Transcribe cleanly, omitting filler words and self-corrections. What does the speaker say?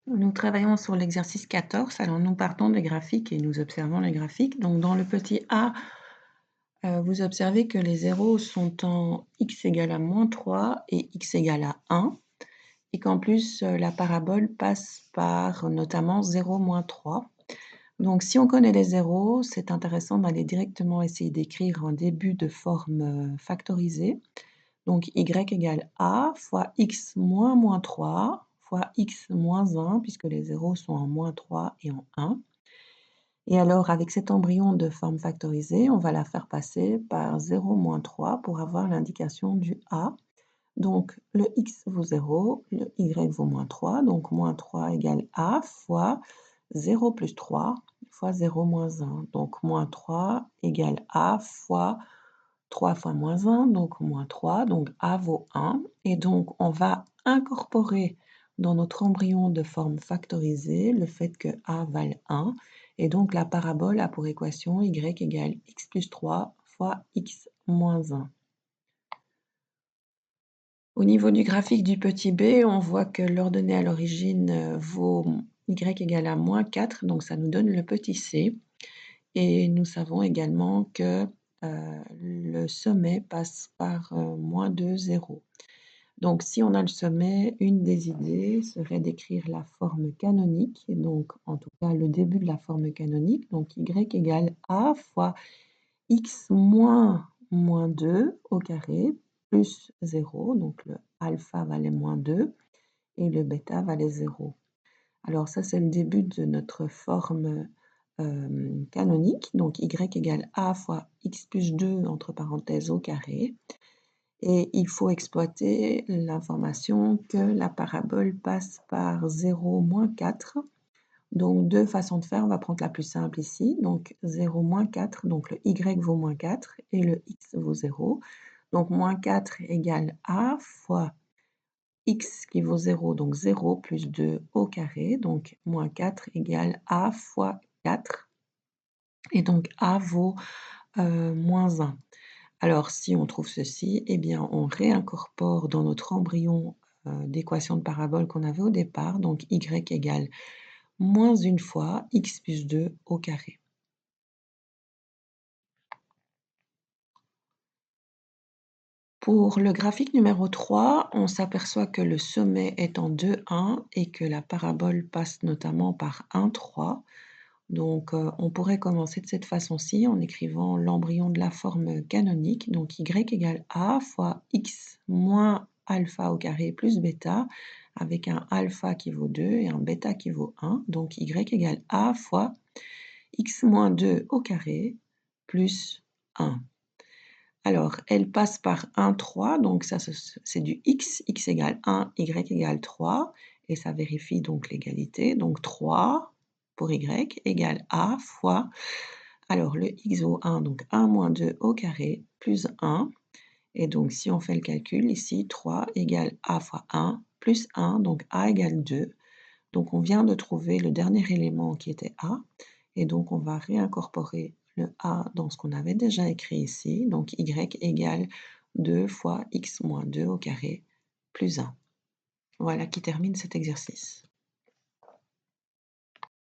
Nous travaillons sur l'exercice 14. Alors nous partons des graphiques et nous observons les graphiques. Donc dans le petit a, vous observez que les zéros sont en x égale à -3 et x égale à 1 et qu'en plus, la parabole passe par notamment 0, -3. Donc si on connaît les zéros, c'est intéressant d'aller directement essayer d'écrire un début de forme, factorisée. Donc y égale a fois x moins -3 fois x moins 1 puisque les zéros sont en -3 et en 1. Et alors avec cet embryon de forme factorisée, on va la faire passer par 0, -3 pour avoir l'indication du a. Donc le x vaut 0, le y vaut -3, donc -3 égale a fois 0 plus 3 fois 0 moins 1. Donc -3 égale a fois 3 fois -1, donc -3, donc a vaut 1. Et donc on va incorporer dans notre embryon de forme factorisée le fait que a vale 1. Et donc la parabole a pour équation y égale x plus 3 fois x moins 1. Au niveau du graphique du petit b, on voit que l'ordonnée à l'origine vaut y égale à -4, donc ça nous donne le petit c. Et nous savons également que le sommet passe par -2, 0. Donc si on a le sommet, une des idées serait d'écrire la forme canonique, et donc en tout cas le début de la forme canonique, donc y égale a fois x moins -2 au carré plus 0, donc le alpha valait -2 et le bêta valait 0. Alors ça, c'est le début de notre forme, canonique, donc y égale a fois x plus 2 entre parenthèses au carré, et il faut exploiter l'information que la parabole passe par 0, -4. Donc 2 façons de faire, on va prendre la plus simple ici, donc 0, -4, donc le y vaut -4 et le x vaut 0. Donc -4 égale a fois x qui vaut 0, donc 0 plus 2 au carré, donc -4 égale a fois 4 et donc a vaut, -1. Alors si on trouve ceci, eh bien on réincorpore dans notre embryon, d'équation de parabole qu'on avait au départ, donc y égale -1 fois x plus 2 au carré. Pour le graphique numéro 3, on s'aperçoit que le sommet est en 2, 1 et que la parabole passe notamment par 1, 3. Donc, on pourrait commencer de cette façon-ci en écrivant l'embryon de la forme canonique, donc y égale a fois x moins alpha au carré plus bêta, avec un alpha qui vaut 2 et un bêta qui vaut 1. Donc y égale a fois x moins 2 au carré plus 1. Alors, elle passe par 1, 3, donc ça c'est du x égale 1, y égale 3, et ça vérifie donc l'égalité. Donc 3 pour y égale a fois, alors le x vaut 1, donc 1 moins 2 au carré plus 1. Et donc si on fait le calcul ici, 3 égale a fois 1 plus 1, donc a égale 2. Donc on vient de trouver le dernier élément qui était a, et donc on va réincorporer le a dans ce qu'on avait déjà écrit ici, donc y égale 2 fois x moins 2 au carré plus 1. Voilà qui termine cet exercice.